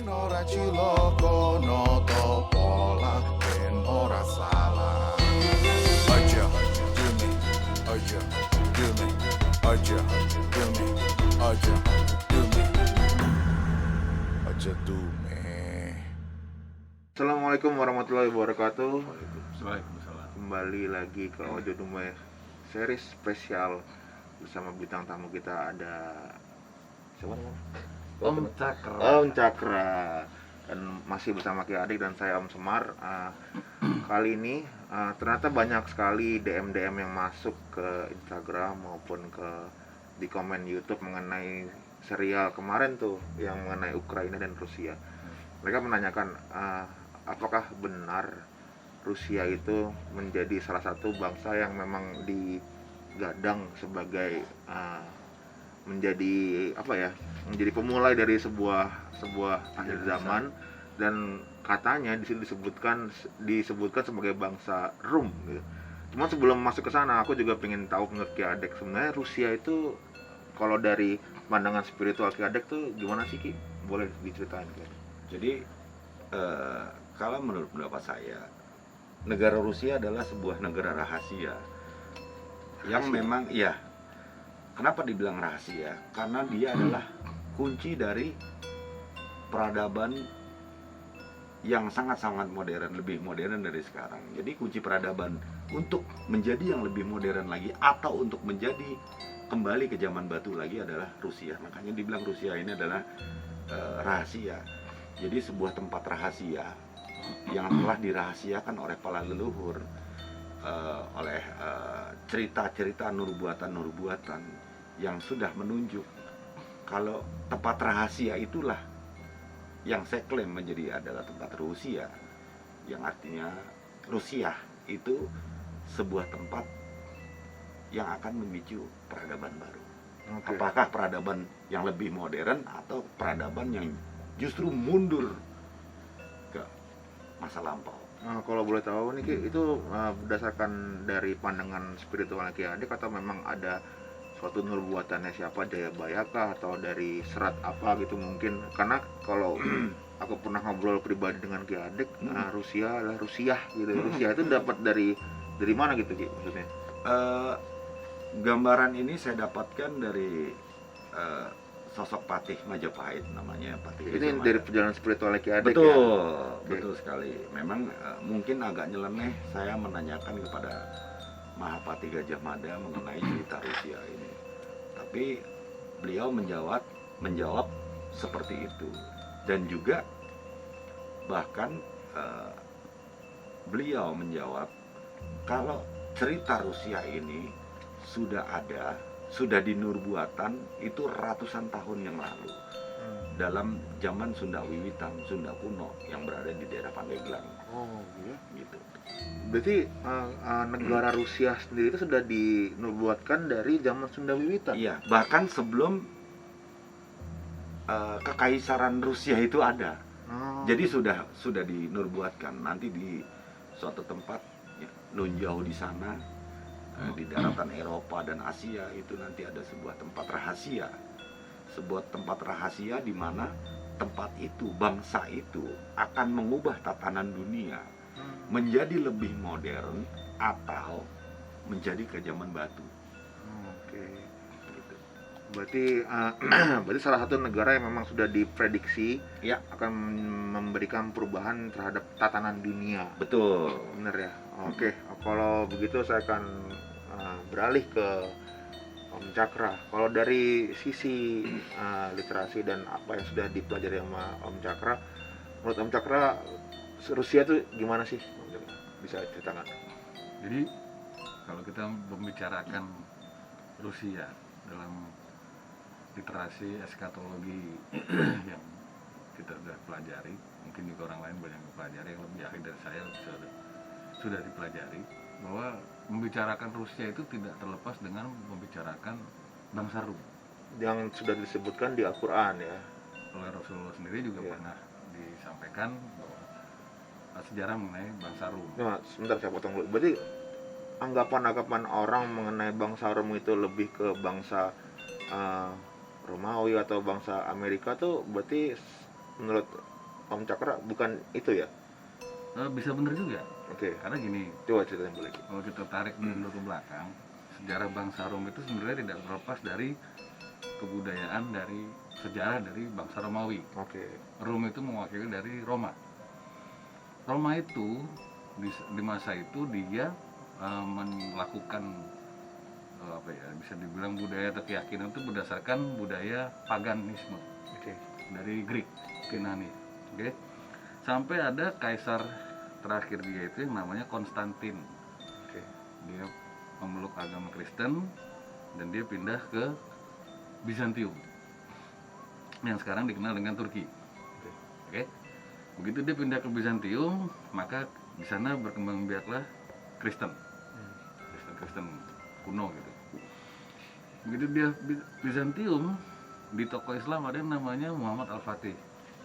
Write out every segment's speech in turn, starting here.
Ben ora ciloko no topola, ben ora salah. Aja, dumi, aja, dumi, aja, dumi, aja, dumi, aja dumi. Assalamualaikum warahmatullahi wabarakatuh. Waalaikumsalam. Kembali lagi ke Ojo Dume series spesial bersama bintang tamu kita ada siapa namanya? Om Cakra. Om Cakra. Dan masih bersama Ki Adik dan saya Om Semar. Kali ini ternyata banyak sekali DM yang masuk ke Instagram maupun di komen YouTube mengenai serial kemarin tuh yang mengenai Ukraina dan Rusia. Mereka menanyakan apakah benar Rusia itu menjadi salah satu bangsa yang memang digadang sebagai menjadi menjadi pemulai dari sebuah akhir zaman, dan katanya di sini disebutkan sebagai bangsa Rum gitu. Cuma sebelum masuk ke sana aku juga pengen tahu menurut Ki Adek, sebenarnya Rusia itu kalau dari pandangan spiritual Ki Adek tuh gimana sih Ki? Boleh diceritain Ki? Jadi kalau menurut pendapat saya, negara Rusia adalah sebuah negara rahasia yang memang kenapa dibilang rahasia? Karena dia adalah kunci dari peradaban yang sangat-sangat modern, lebih modern dari sekarang. Jadi kunci peradaban untuk menjadi yang lebih modern lagi atau untuk menjadi kembali ke zaman batu lagi adalah Rusia. Makanya dibilang Rusia ini adalah rahasia. Jadi sebuah tempat rahasia yang telah dirahasiakan oleh para leluhur, oleh cerita-cerita nubuatan yang sudah menunjuk kalau tempat rahasia itulah yang saya klaim menjadi adalah tempat Rusia, yang artinya Rusia itu sebuah tempat yang akan memicu peradaban baru. Okay. Apakah peradaban yang lebih modern atau peradaban yang justru mundur ke masa lampau? Nah, kalau boleh tahu nih Ki, itu berdasarkan dari pandangan spiritual Ki Adik atau memang ada suatu nubuatannya siapa, Jayabayaka atau dari serat apa gitu mungkin? Karena kalau aku pernah ngobrol pribadi dengan Ki Adik, Rusia adalah Rusiah gitu. Rusia itu dapat dari mana gitu Ki maksudnya? Gambaran ini saya dapatkan dari sosok Patih Majapahit, namanya Patih Ini Gajah Mada. dari perjalanan spiritual Ki Adik Betul, ya? betul sekali. Memang mungkin agak nyeleneh saya menanyakan kepada Mahapati Gajah Mada mengenai cerita Rusia ini. Tapi beliau menjawab seperti itu. Dan juga bahkan beliau menjawab kalau cerita Rusia ini sudah dinubuatan itu ratusan tahun yang lalu. Dalam zaman Sunda Wiwitan, Sunda kuno yang berada di daerah Pandeglang. Oh iya. Gitu. Berarti negara Rusia sendiri itu sudah dinubuatkan dari zaman Sunda Wiwitan. Iya, bahkan sebelum kekaisaran Rusia itu ada. Oh. Jadi sudah dinubuatkan nanti di suatu tempat nun jauh di sana, di daratan Eropa dan Asia itu nanti ada sebuah tempat rahasia. Sebuah tempat rahasia di mana tempat itu, bangsa itu akan mengubah tatanan dunia menjadi lebih modern atau menjadi ke zaman batu. Oke. Gitu. Berarti salah satu negara yang memang sudah diprediksi Ya, akan memberikan perubahan terhadap tatanan dunia. betul. Bener ya. Oke. Kalau begitu saya akan beralih ke Om Cakra. Kalau dari sisi literasi dan apa yang sudah dipelajari sama Om Cakra, menurut Om Cakra Rusia itu gimana sih? Bisa ceritakan? Jadi kalau kita membicarakan Rusia dalam literasi eskatologi yang kita sudah pelajari, mungkin juga orang lain banyak mempelajari, yang lebih ahli dari saya sudah dipelajari, bahwa membicarakan Rusia itu tidak terlepas dengan membicarakan bangsa Rum. Yang sudah disebutkan di Al-Quran ya. Oleh Rasulullah sendiri juga pernah disampaikan bahwa sejarah mengenai bangsa Rum. Nah, sebentar saya potong dulu. Berarti anggapan orang mengenai bangsa Rum itu lebih ke bangsa Romawi atau bangsa Amerika tuh berarti menurut Om Cakra bukan itu ya? Bisa bener juga, Oke, karena gini, coba ceritain boleh. kalau kita tarik mundur ke belakang, sejarah bangsa Rom itu sebenarnya tidak terlepas dari kebudayaan, dari sejarah dari bangsa Romawi. Oke. Rom itu mewakili dari Roma. Roma itu di masa itu dia melakukan apa ya, bisa dibilang budaya atau keyakinan itu berdasarkan budaya paganisme Oke. dari Greek, Yunani. Oke. Sampai ada kaisar terakhir dia itu yang namanya Konstantin. Oke. Dia memeluk agama Kristen dan dia pindah ke Bizantium yang sekarang dikenal dengan Turki. Oke. Begitu dia pindah ke Bizantium, maka di sana berkembang biaklah Kristen. Kristen kuno gitu. Begitu dia Bizantium, di tokoh Islam ada yang namanya Muhammad Al-Fatih.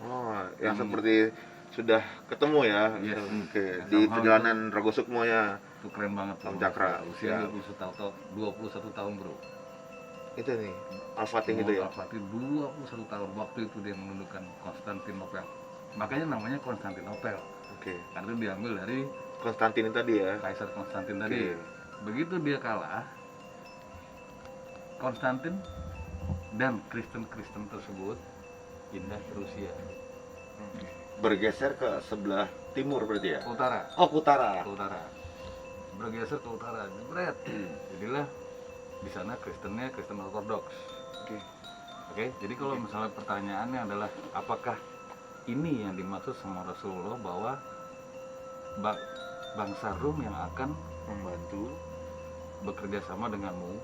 Oh, yang seperti sudah ketemu ya. Yes. Oke, Yang di somehow perjalanan Ragosukmo ya. Itu keren banget tuh. Om Cakra, Usia ya. 21 tahun, bro. Itu nih, Al-Fatih itu ya. Al-Fatih 21 tahun. Waktu itu dia menundukkan Konstantinopel. Makanya namanya Konstantinopel. Oke. Karena itu diambil dari Konstantin tadi ya. Kaisar Konstantin Oke. tadi. Begitu dia kalah, Konstantin dan Kristen-Kristen tersebut pindah ke Rusia. Bergeser ke sebelah timur berarti ya? Ke utara. Oh, ke utara. Ke utara. Bergeser ke utara. Jebret. Jadilah di sana Kristennya Kristen Ortodoks. Oke. Oke, jadi kalau misalnya pertanyaannya adalah apakah ini yang dimaksud sama Rasulullah bahwa bangsa Rom yang akan Membantu. bekerja sama denganmu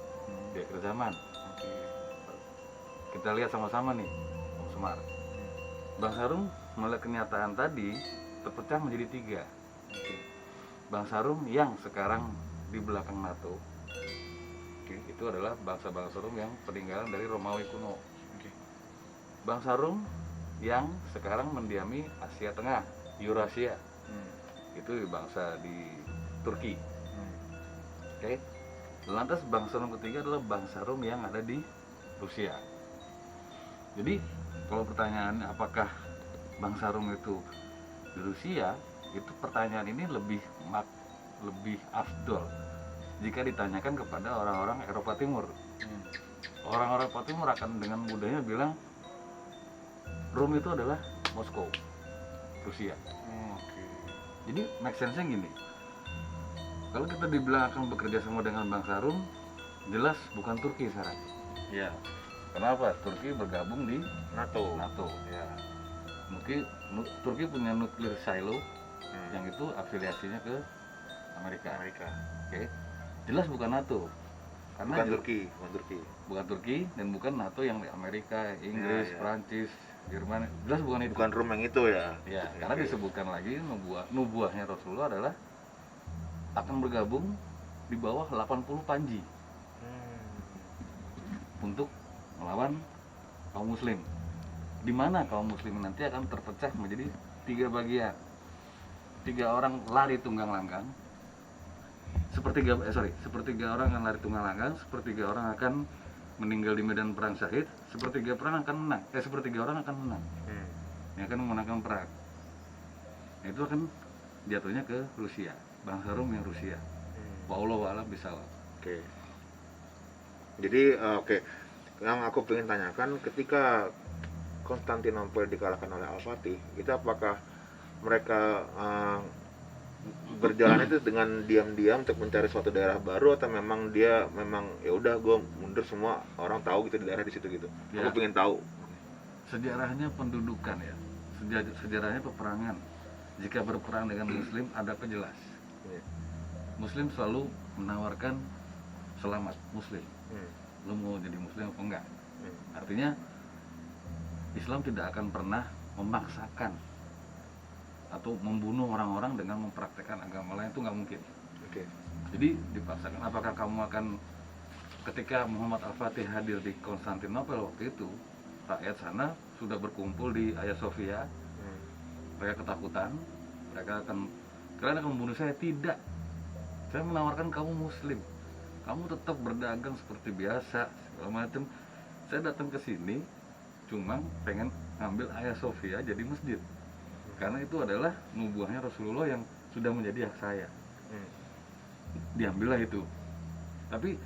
di akhir zaman? Oke. Kita lihat sama-sama nih, Om Semar. Bangsa Rom melihat kenyataan tadi terpecah menjadi 3. Oke. Bangsa Rom yang sekarang di belakang NATO, Oke. itu adalah bangsa-bangsa Rom yang peninggalan dari Romawi kuno. Oke. Bangsa Rom yang sekarang mendiami Asia Tengah, Eurasia, itu bangsa di Turki. Oke. Lantas bangsa Rom ketiga adalah bangsa Rom yang ada di Rusia. Jadi kalau pertanyaannya apakah bangsa Rom itu di Rusia, itu pertanyaan ini lebih afdol jika ditanyakan kepada orang-orang Eropa Timur. Orang-orang Eropa Timur akan dengan mudahnya bilang Rom itu adalah Moskow, Rusia. Oke. Jadi make sense-nya gini, kalau kita dibilang akan bekerja sama dengan bangsa Rom, jelas bukan Turki sekarang. Ya. Kenapa? Turki bergabung di NATO. NATO. Ya. Mungkin Turki punya nuklir silo yang itu afiliasinya ke Amerika. Oke. Jelas bukan NATO. Karena Bukan Turki, bukan Turki. bukan Turki dan bukan NATO yang di Amerika, Inggris, Ya, ya. Prancis, Jerman. Jelas bukan itu. Bukan Rom yang itu ya. Ya, Oke. karena disebutkan lagi nubuahnya Rasulullah adalah akan bergabung di bawah 80 panji untuk melawan kaum muslim. Di mana kaum muslim nanti akan terpecah menjadi 3 bagian. 3 orang lari tunggang langgang. Sepertiga orang akan lari tunggang langgang, sepertiga orang akan meninggal di medan perang syahid, sepertiga orang akan menang. Yang akan memenangkan perang. Nah, itu akan jatuhnya ke Rusia, bangsa Rom yang Rusia. Wallahu a'lam bishawab. Oke. Jadi oke, yang aku pengen tanyakan ketika Konstantinopel dikalahkan oleh Al-Fatih, itu apakah mereka berjalan itu dengan diam-diam untuk mencari suatu daerah baru atau memang dia ya udah gue mundur semua orang tahu gitu di daerah di situ gitu. Ya. Aku pengen tahu. Sejarahnya pendudukan ya, sejarahnya peperangan. Jika berperang dengan Muslim ada apa jelas. Iya. Muslim selalu menawarkan selamat Muslim. Hmm. Lu mau jadi Muslim apa enggak? Hmm. Artinya Islam tidak akan pernah memaksakan atau membunuh orang-orang dengan mempraktekkan agama lain, itu nggak mungkin. Oke. Jadi dipaksakan. Apakah kamu akan, ketika Muhammad Al-Fatih hadir di Konstantinopel waktu itu, rakyat sana sudah berkumpul di Hagia Sophia, mereka ketakutan, kalian akan membunuh saya? Tidak. Saya menawarkan kamu Muslim, kamu tetap berdagang seperti biasa segala macam. Saya datang ke sini cuma pengen ngambil Hagia Sophia jadi masjid. Karena itu adalah nubuahnya Rasulullah yang sudah menjadi hak saya. Diambillah itu. Tapi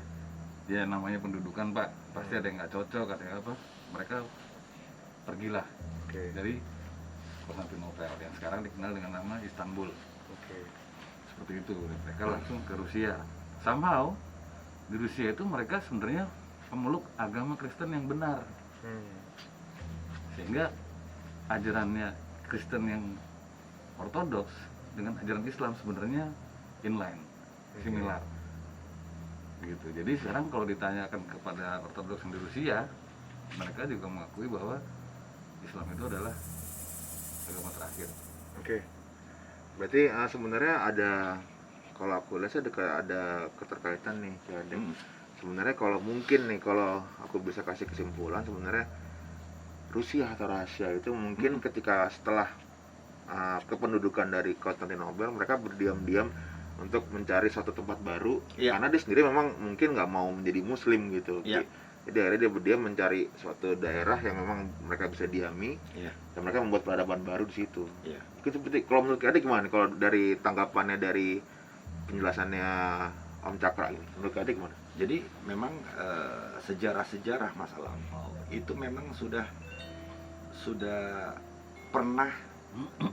ya namanya pendudukan Pak, pasti ada yang nggak cocok, ada yang apa. Mereka pergilah dari Konstantinopel yang sekarang dikenal dengan nama Istanbul. Seperti itu, mereka langsung ke Rusia. Somehow di Rusia itu mereka sebenarnya pemeluk agama Kristen yang benar, sehingga ajarannya Kristen yang ortodoks dengan ajaran Islam sebenarnya inline, similar gitu. Jadi sekarang kalau ditanyakan kepada ortodoks yang di Rusia, mereka juga mengakui bahwa Islam itu adalah agama terakhir. Berarti sebenarnya ada, kalau aku lihat sih ada keterkaitan nih, sebenarnya kalau mungkin nih, kalau aku bisa kasih kesimpulan, sebenarnya Rusia atau Rahasia itu mungkin ketika setelah kependudukan dari Konstantinopel, mereka berdiam-diam untuk mencari suatu tempat baru, karena dia sendiri memang mungkin nggak mau menjadi Muslim gitu. Jadi akhirnya dia berdiam mencari suatu daerah yang memang mereka bisa diami, dan mereka membuat peradaban baru di situ. Mungkin seperti, kalau menurut Adik gimana? Kalau dari tanggapannya, dari penjelasannya Om Cakra ini, menurut Adik gimana? Jadi memang sejarah-sejarah masa lampau itu memang sudah pernah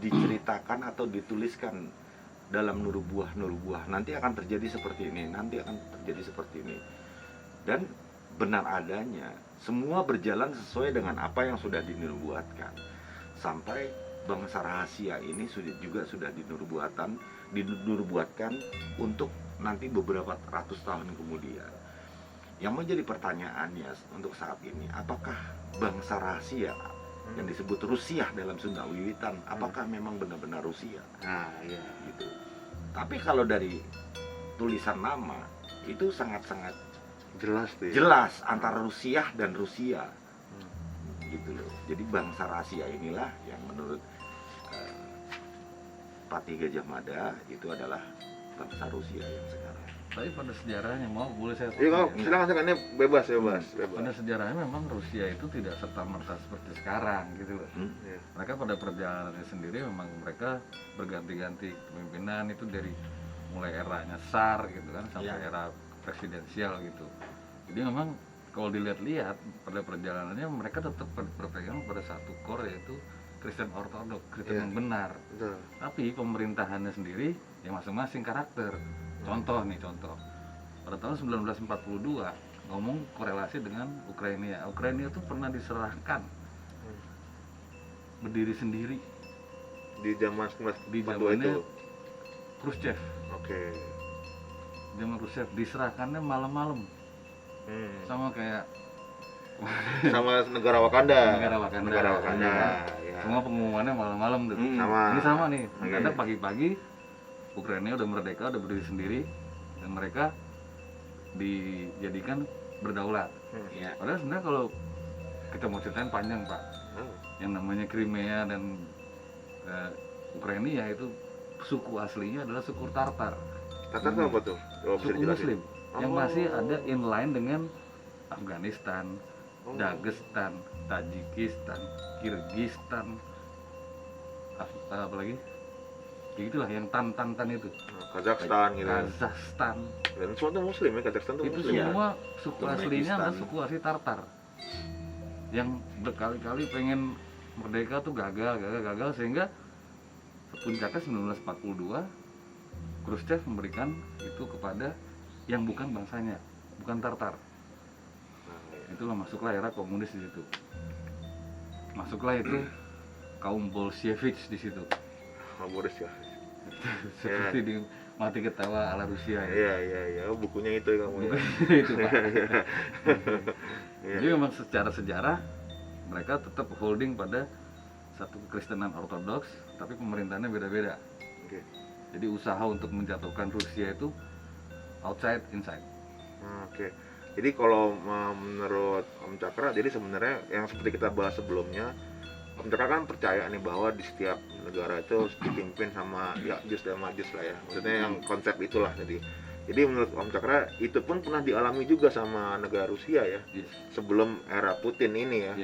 diceritakan atau dituliskan dalam nubuah. Nanti akan terjadi seperti ini, nanti akan terjadi seperti ini. Dan benar adanya, semua berjalan sesuai dengan apa yang sudah dinubuatkan. Sampai bangsa Rahasia ini sudah dinubuatkan untuk nanti beberapa ratus tahun kemudian. Yang menjadi pertanyaannya untuk saat ini, apakah bangsa Rahasia yang disebut Rusia dalam Sunda Wiwitan, apakah memang benar-benar Rusia? Gitu. Tapi kalau dari tulisan nama itu sangat-sangat jelas antara Rusia dan Rusia, gitu loh. Jadi bangsa Rahasia inilah yang menurut Patih Gajah Mada itu adalah bangsa Rusia yang sekarang. Tapi pada sejarahnya, boleh saya Silakan, ini bebas. Pada sejarahnya memang Rusia itu tidak serta-merta seperti sekarang gitu loh. Mereka pada perjalanannya sendiri memang mereka berganti-ganti kepemimpinan, itu dari mulai eranya Tsar gitu kan sampai era presidensial gitu. Jadi memang kalau dilihat-lihat pada perjalanannya mereka tetap berpegang pada satu core, yaitu Kristen Ortodoks, Kristen yang benar. Tapi pemerintahannya sendiri yang masing-masing karakter. Contoh, pada tahun 1942 ngomong korelasi dengan Ukraina. Ukraina itu pernah diserahkan berdiri sendiri Di zaman zamannya Khrushchev. Zaman Khrushchev diserahkannya malam-malam, sama kayak sama negara Wakanda. Ya. Semua pengumumannya malam-malam tuh. Ini sama nih. Ada pagi-pagi Ukraina udah merdeka, udah berdiri sendiri, dan mereka dijadikan berdaulat. Padahal sebenarnya kalau kita mau ceritain panjang Pak, yang namanya Crimea dan Ukraina itu suku aslinya adalah suku Tartar. Tartar itu apa tuh? Suku Muslim yang masih ada inline dengan Afghanistan, Dagestan, Tajikistan, Kirgistan, apa lagi? Ya itulah yang tan itu. Kazakhstan gitu. Kazakhstan. Dan semua itu Muslim ya, Kazakhstan itu Itu Muslim. semua suku aslinya adalah suku asli Tartar. Yang berkali-kali pengen merdeka tuh gagal sehingga puncaknya 1942 Khrushchev memberikan itu kepada yang bukan bangsanya, bukan Tartar. Itulah masuklah era komunis di situ. Masuklah itu kaum Bolshevik di situ. Boris ya. Seperti di Mati Ketawa ala Rusia ya. Iya, bukunya itu kamu. Itu Pak. Jadi memang secara sejarah mereka tetap holding pada satu kekristenan ortodoks, tapi pemerintahannya beda-beda. Jadi usaha untuk menjatuhkan Rusia itu outside inside. Jadi kalau menurut Om Cakra, jadi sebenarnya yang seperti kita bahas sebelumnya, Om Cakra kan percaya nih bahwa di setiap negara itu dipimpin sama Ya'juj dan Ma'juj lah ya. Maksudnya yang konsep itulah tadi. Jadi menurut Om Cakra itu pun pernah dialami juga sama negara Rusia ya. Sebelum era Putin ini ya.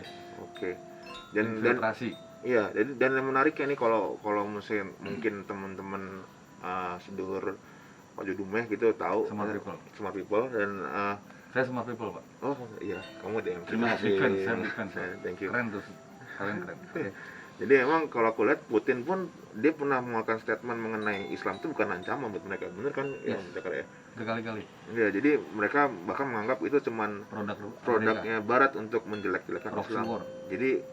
dan Infiltrasi. iya, dan yang menariknya nih kalau mungkin teman-teman sedulur Pak Judumeh gitu tahu Smart People dan Saya Smart People, Pak. oh iya, kamu DM. Terima kasih. Saya defense, Pak. Thank you. Keren tuh. Kalian keren. Jadi emang kalau aku lihat Putin pun dia pernah mengeluarkan statement mengenai Islam itu bukan ancaman buat mereka, bener kan? Yes. Ya, Berkali-kali. ya, jadi mereka bahkan menganggap itu cuman produknya Barat untuk menjelek-jelekan Proxy Islam. war. Jadi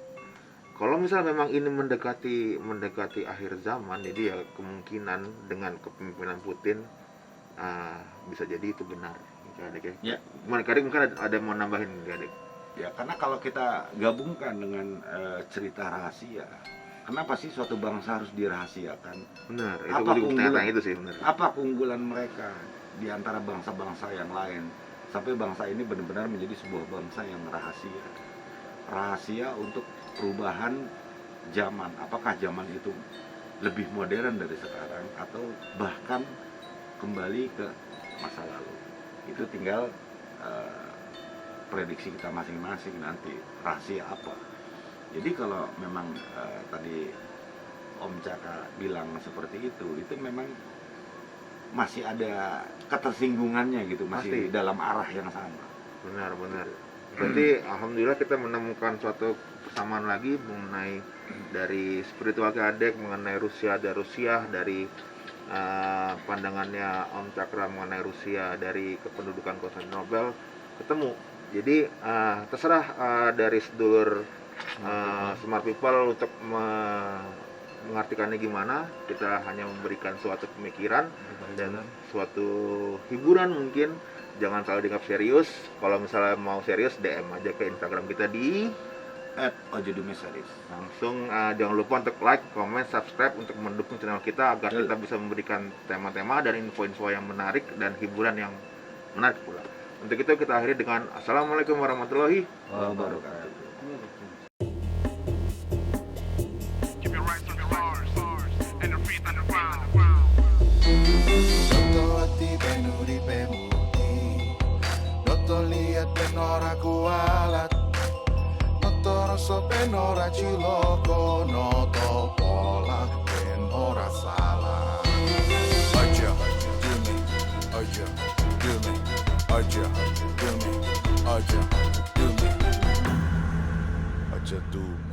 kalau misalnya memang ini mendekati akhir zaman, jadi ya kemungkinan dengan kepemimpinan Putin bisa jadi itu benar. Adik Ya. Gimana Kadik, mungkin ada yang mau nambahin Adik? Ya, karena kalau kita gabungkan dengan cerita rahasia, kenapa sih suatu bangsa harus dirahasiakan? Benar, itu Apa gue juga keunggulan? tanya itu sih benar. Apa keunggulan mereka di antara bangsa-bangsa yang lain? Sampai bangsa ini benar-benar menjadi sebuah bangsa yang rahasia. Rahasia untuk perubahan zaman. Apakah zaman itu lebih modern dari sekarang atau bahkan kembali ke masa lalu? Itu tinggal prediksi kita masing-masing nanti rahasia apa. Jadi kalau memang tadi Om Caka bilang seperti itu memang masih ada ketersinggungannya gitu, masih Pasti. dalam arah yang sama. Benar. Berarti alhamdulillah kita menemukan suatu persamaan lagi mengenai dari spiritual Adek, mengenai Rusia dari pandangannya Om Cakra mengenai Rusia, dari kependudukan Konstantinopel ketemu. Jadi terserah dari sedulur Smart People untuk mengartikannya gimana. Kita hanya memberikan suatu pemikiran dan suatu hiburan mungkin. Jangan selalu dianggap serius. Kalau misalnya mau serius, DM aja ke Instagram kita di @ojodumesaris. langsung. Jangan lupa untuk like, comment, subscribe untuk mendukung channel kita agar kita bisa memberikan tema-tema dan info-info yang menarik dan hiburan yang menarik pula. Untuk itu kita akhiri dengan Assalamualaikum warahmatullahi Wabarakatuh. Keep your rights on the stars and your feet on the ground. Noto hati penuri pemudi, noto lihat penora kualat, noto rasa penora ciloko, noto pola penora salah. Aja demi, aja demi, aja demi, aja demi, aja demi.